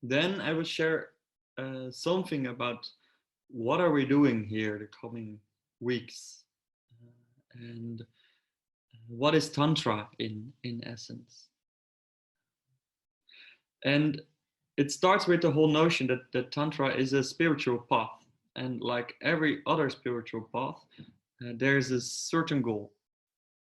Then I will share something about what are we doing here the coming weeks, and what is Tantra in essence. And it starts with the whole notion that Tantra is a spiritual path. And like every other spiritual path, there's a certain goal.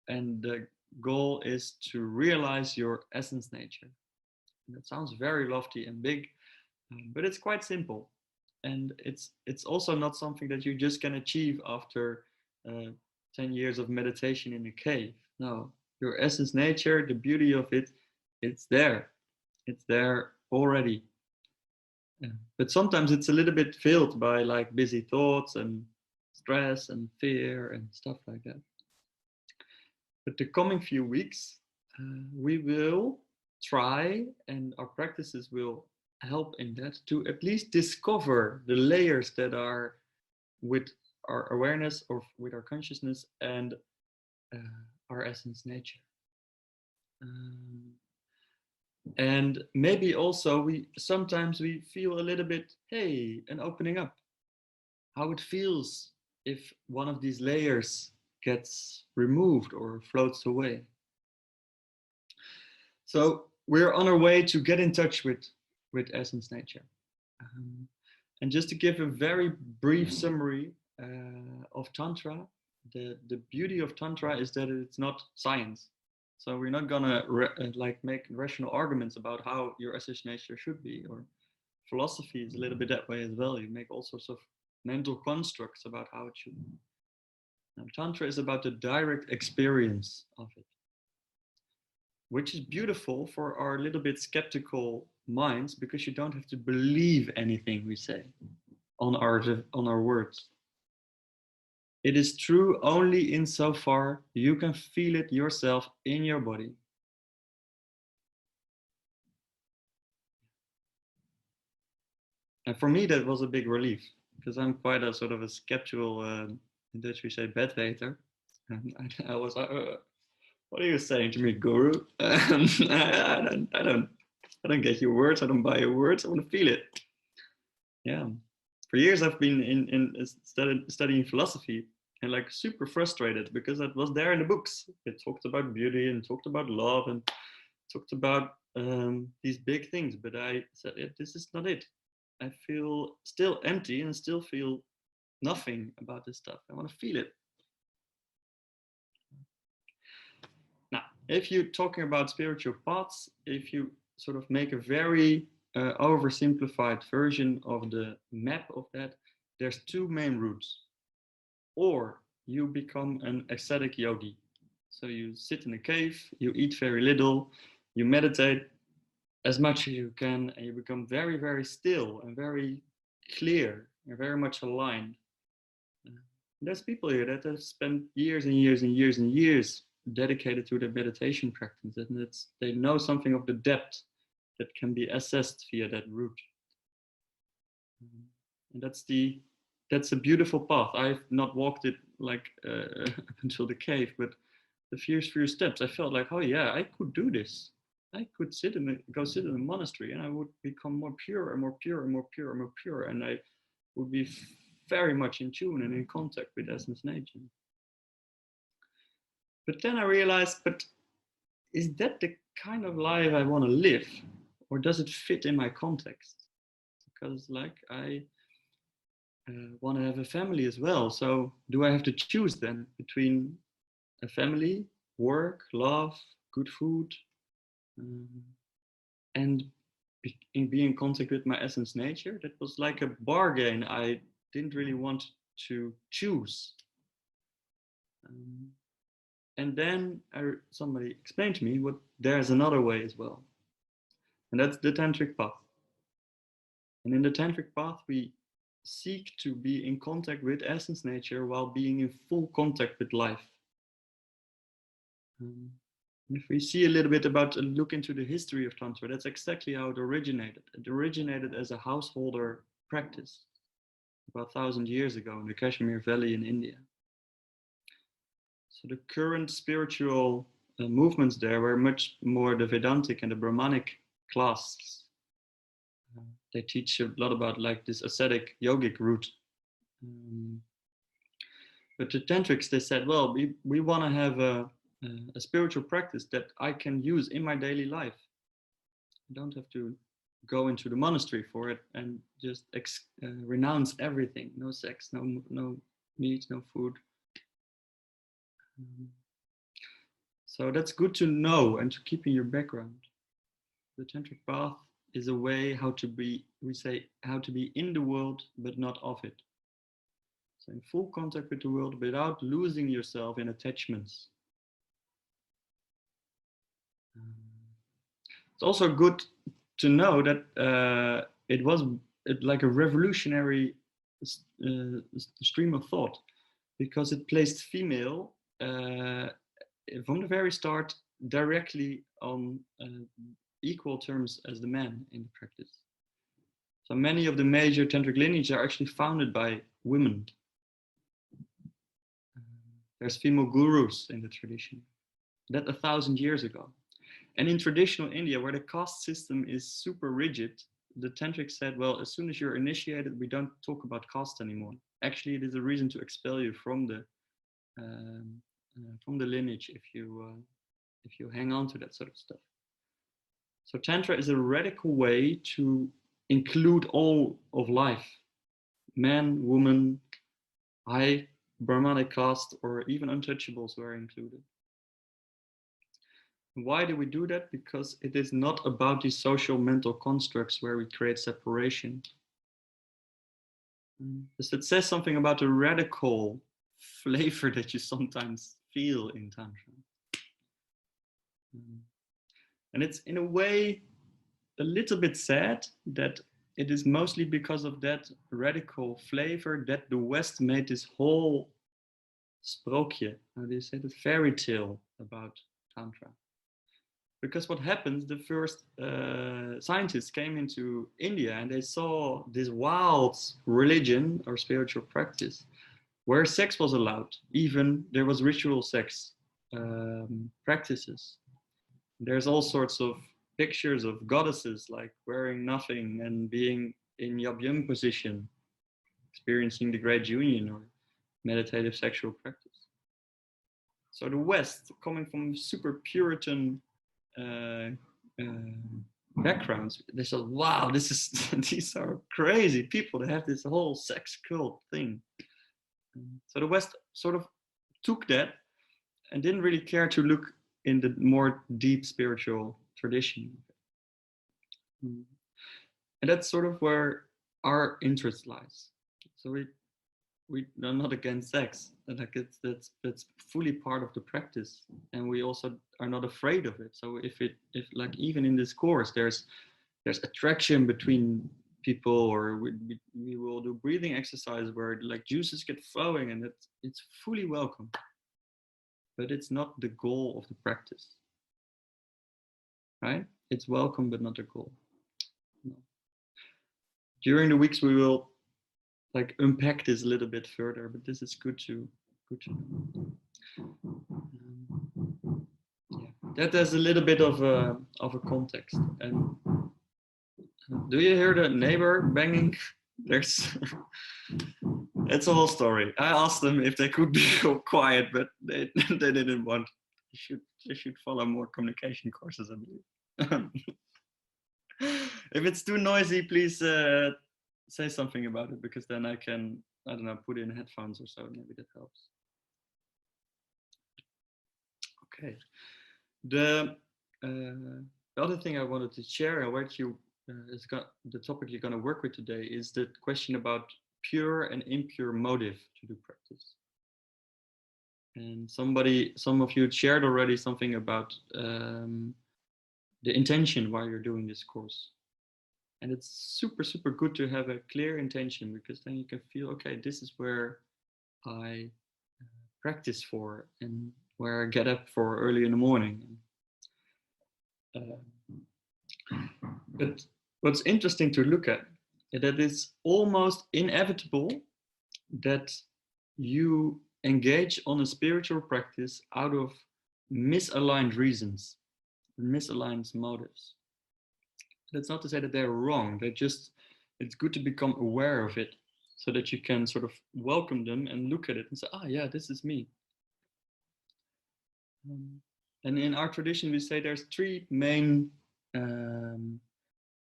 And the goal is to realize your essence nature. And that sounds very lofty and big, but it's quite simple. And it's also not something that you just can achieve after 10 years of meditation in a cave. No, your essence nature, the beauty of it, it's there. It's there already. Yeah. But sometimes it's a little bit filled by like busy thoughts and stress and fear and stuff like that. But the coming few weeks, we will try, and our practices will help in that, to at least discover the layers that are with our awareness or with our consciousness and our essence nature. And maybe also sometimes we feel a little bit, hey, an opening up, how it feels if one of these layers gets removed or floats away. So we're on our way to get in touch with essence nature. And just to give a very brief summary of Tantra, the beauty of Tantra is that it's not science. So we're not gonna like make rational arguments about how your essence nature should be, or philosophy is a little bit that way as well. You make all sorts of mental constructs about how it should be. Now, Tantra is about the direct experience of it, which is beautiful for our little bit skeptical minds, because you don't have to believe anything we say on our words. It is true only insofar you can feel it yourself in your body. And for me, that was a big relief, because I'm quite a sort of a skeptical, in Dutch we say bedweter. And I was like, what are you saying to me, guru? I don't get your words. I don't buy your words. I want to feel it. Yeah. For years, I've been in studying philosophy, and like super frustrated because it was there in the books. It talked about beauty and talked about love and talked about these big things. But I said, this is not it. I feel still empty and still feel nothing about this stuff. I want to feel it. Now, if you're talking about spiritual paths, if you sort of make a very oversimplified version of the map of that, there's two main routes. Or you become an ascetic yogi. So you sit in a cave, you eat very little, you meditate as much as you can, and you become very, very still and very clear and very much aligned. There's people here that have spent years and years and years and years dedicated to their meditation practice, and they know something of the depth that can be assessed via that route. And that's a beautiful path. I've not walked it like up until the cave, but the first few steps, I felt like, oh yeah, I could do this. I could go sit in a monastery, and I would become more pure and more pure and more pure and more pure, and I would be very much in tune and in contact with essence nature. But then I realized, but is that the kind of life I want to live, or does it fit in my context? Because like I want to have a family as well. So do I have to choose then between a family, work, love, good food, and be in contact with my essence nature? That was like a bargain I didn't really want to choose. And then somebody explained to me there's another way as well. And that's the tantric path. And in the tantric path, we seek to be in contact with essence nature while being in full contact with life. If we see a little bit look into the history of Tantra, that's exactly how it originated. It originated as a householder practice about 1,000 years ago in the Kashmir Valley in India. So the current spiritual movements there were much more the Vedantic and the Brahmanic classes. they teach a lot about like this ascetic yogic route. But the tantrics, they said, well, we want to have a spiritual practice that I can use in my daily life. I don't have to go into the monastery for it and just renounce everything. No sex, no meat, no food. So that's good to know and to keep in your background. The tantric path is a way how to be, we say, how to be in the world but not of it. So in full contact with the world without losing yourself in attachments. It's also good to know that it was like a revolutionary stream of thought, because it placed female from the very start directly on equal terms as the man in the practice. So many of the major tantric lineages are actually founded by women. There's female gurus in the tradition, that 1,000 years ago. And in traditional India, where the caste system is super rigid, the tantric said, well, as soon as you're initiated, we don't talk about caste anymore. Actually, it is a reason to expel you from the lineage if you hang on to that sort of stuff. So Tantra is a radical way to include all of life, man, woman, high Brahmanic caste, or even untouchables were included. Why do we do that? Because it is not about these social mental constructs where we create separation. Because it says something about the radical flavor that you sometimes feel in Tantra. And it's in a way a little bit sad that it is mostly because of that radical flavor that the West made this whole sprookje, how do you say it, fairy tale about Tantra. Because what happens, the first scientists came into India and they saw this wild religion or spiritual practice where sex was allowed. Even there was ritual sex practices. There's all sorts of pictures of goddesses like wearing nothing and being in yab-yum position, experiencing the great union or meditative sexual practice. So the West, coming from super Puritan backgrounds, they said, wow, these are crazy people. They have this whole sex cult thing. So the West sort of took that and didn't really care to look in the more deep spiritual tradition. And that's sort of where our interest lies. So we are not against sex. Like that's fully part of the practice, and we also are not afraid of it. So if like even in this course there's attraction between people, or we will do breathing exercise where like juices get flowing, and it's fully welcome. But it's not the goal of the practice, right? It's welcome, but not the goal. No. During the weeks, we will like unpack this a little bit further, but this is good to know. Yeah, that has a little bit of a context. And do you hear the neighbor banging? There's it's a whole story. I asked them if they could be quiet, but they didn't want. They should follow more communication courses, I believe. If it's too noisy, please say something about it, because then I can, I don't know, put in headphones or so. Maybe that helps. Okay. The other thing I wanted to share, and what the topic you're going to work with today, is the question about pure and impure motive to do practice. And some of you shared already something about the intention why you're doing this course. And it's super, super good to have a clear intention, because then you can feel, okay, this is where I practice for and where I get up for early in the morning. But what's interesting to look at is that it's almost inevitable that you engage on a spiritual practice out of misaligned reasons, misaligned motives. That's not to say that they're wrong. They're just it's good to become aware of it so that you can sort of welcome them and look at it and say, ah, yeah, this is me. And in our tradition, we say there's three main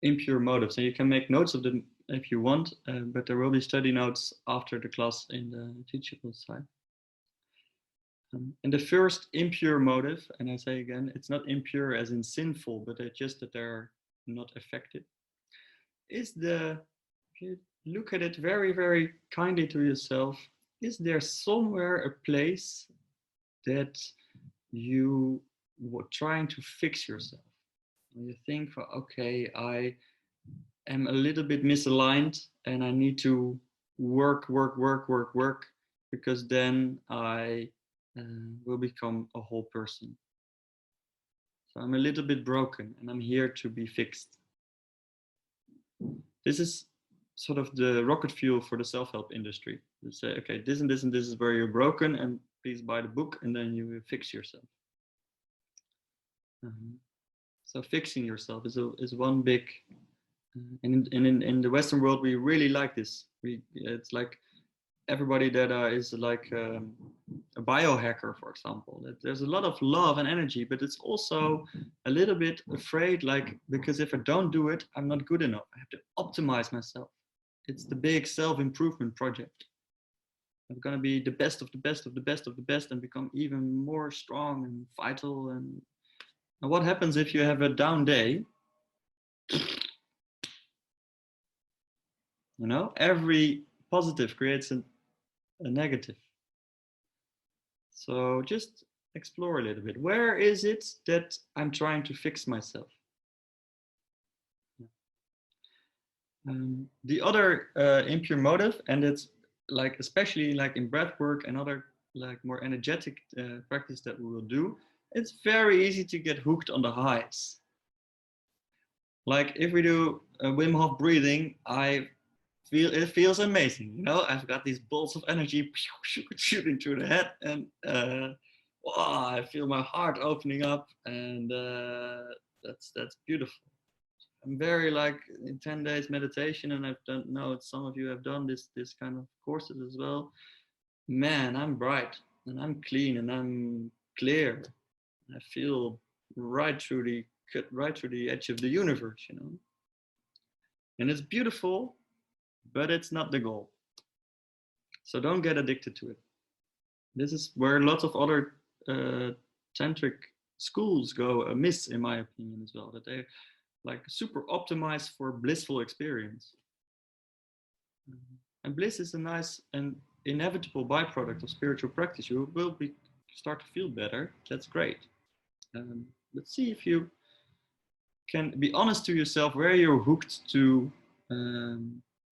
impure motives, and you can make notes of them if you want, but there will be study notes after the class in the teachable side. And the first impure motive, and I say again, it's not impure as in sinful, but it's just that they're not effective, is if you look at it very, very kindly to yourself, is there somewhere a place that you were trying to fix yourself? And you think, okay, I am a little bit misaligned and I need to work, because then I will become a whole person. So I'm a little bit broken and I'm here to be fixed. This is sort of the rocket fuel for the self-help industry. They say, okay, this and this and this is where you're broken, and please buy the book and then you will fix yourself. So fixing yourself is one big, and in the Western world we really like this. It's like everybody that is like a biohacker, for example. There's a lot of love and energy, but it's also a little bit afraid, like, because if I don't do it, I'm not good enough. I have to optimize myself. It's the big self-improvement project. I'm gonna be the best of the best of the best of the best and become even more strong and vital. And what happens if you have a down day? You know, every positive creates a negative. So just explore a little bit. Where is it that I'm trying to fix myself? The other impure motive, and it's like especially like in breathwork and other like more energetic practice that we will do, it's very easy to get hooked on the highs. Like if we do Wim Hof breathing, it feels amazing. You know, I've got these bolts of energy shooting through the head, and wow, I feel my heart opening up, and that's beautiful. I'm very like in 10 days meditation, and I've done, know some of you have done this kind of courses as well. Man, I'm bright and I'm clean and I'm clear. I feel right through the edge of the universe, you know. And it's beautiful, but it's not the goal. So don't get addicted to it. This is where lots of other tantric schools go amiss, in my opinion, as well. That they like super optimized for blissful experience. And bliss is a nice and inevitable byproduct of spiritual practice. You will start to feel better. That's great. Let's see if you can be honest to yourself where you're hooked to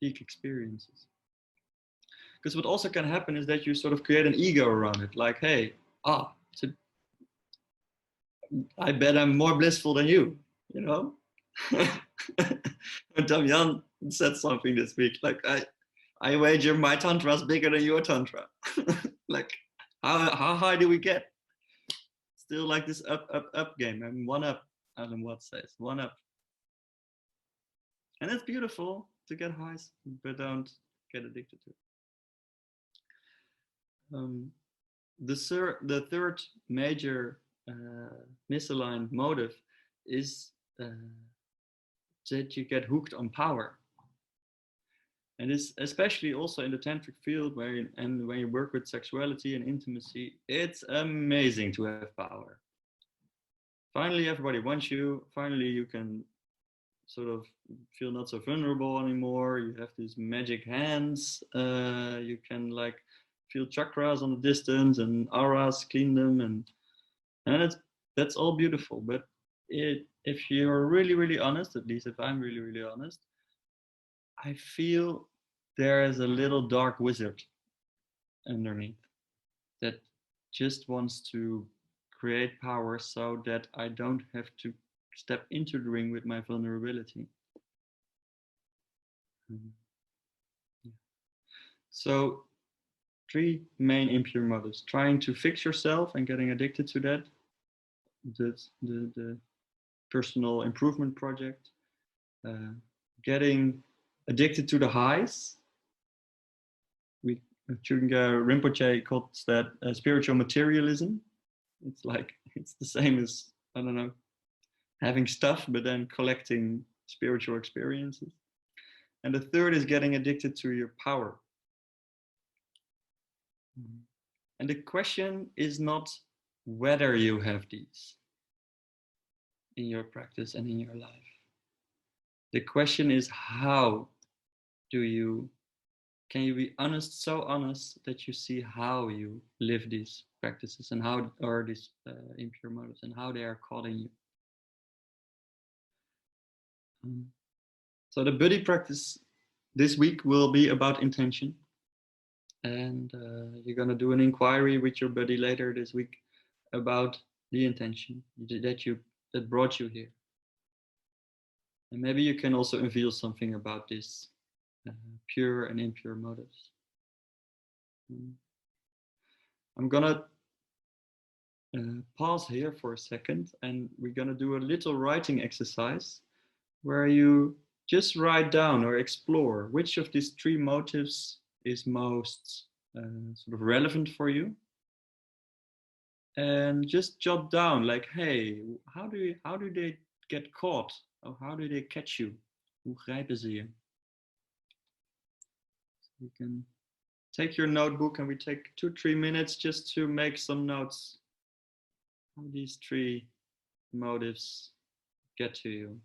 peak experiences. Because what also can happen is that you sort of create an ego around it. Like, hey, so I bet I'm more blissful than you, you know? Damian said something this week, like, I wager my tantra is bigger than your tantra. Like, how high do we get? Still like this up game. I'm one up, Alan Watts says, one up. And it's beautiful to get highs, but don't get addicted to it. The third major misaligned motive is that you get hooked on power. And it's especially also in the tantric field when you work with sexuality and intimacy, it's amazing to have power. Finally, everybody wants you. Finally, you can sort of feel not so vulnerable anymore. You have these magic hands. You can like feel chakras on the distance and auras, clean them, and that's all beautiful. But if you're really, really honest, at least if I'm really, really honest, I feel there is a little dark wizard underneath that just wants to create power so that I don't have to step into the ring with my vulnerability. So 3 main impure motives: trying to fix yourself and getting addicted to that, the personal improvement project, getting addicted to the highs. Rinpoche calls that spiritual materialism. It's like, it's the same as, I don't know, having stuff, but then collecting spiritual experiences. And the third is getting addicted to your power. And the question is not whether you have these in your practice and in your life. The question is, how do you, can you be honest, so honest that you see how you live these practices and how are these impure motives and how they are caught in you. So the buddy practice this week will be about intention. And you're going to do an inquiry with your buddy later this week about the intention that brought you here. And maybe you can also reveal something about this pure and impure motives. I'm gonna pause here for a second, and we're gonna do a little writing exercise where you just write down or explore which of these three motives is most sort of relevant for you. And just jot down like, hey, how do they get caught? Or how do they catch you? Hoe grijpen ze je? So you can take your notebook and we take 2-3 minutes just to make some notes how these three motives get to you.